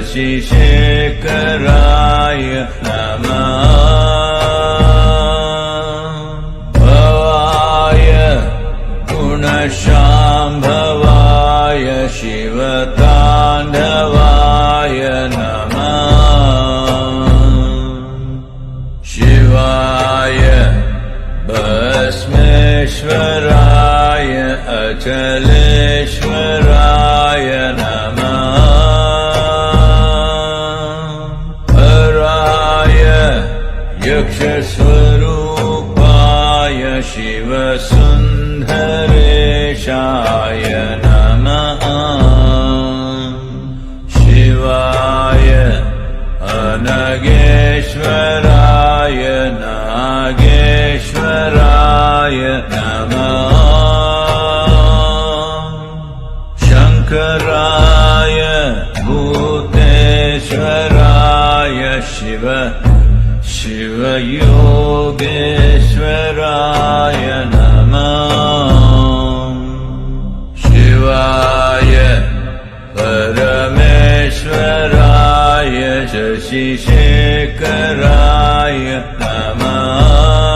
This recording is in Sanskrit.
शशिशेखराय नमः भवाय गुणशाम्भवाय शिवताण्डवाय नमः शिवाय भस्मेश्वराय अचलेश्वराय नमः हराय यक्षस्वरूपाय शिवसुन्दरेशाय नमः शिवाय अनगेश्वराय नागेश्वराय नमः शङ्कराय भूतेश्वराय शिवयोगेश्वराय नमः शिवाय परमेश्वराय शशिशेखराय नमः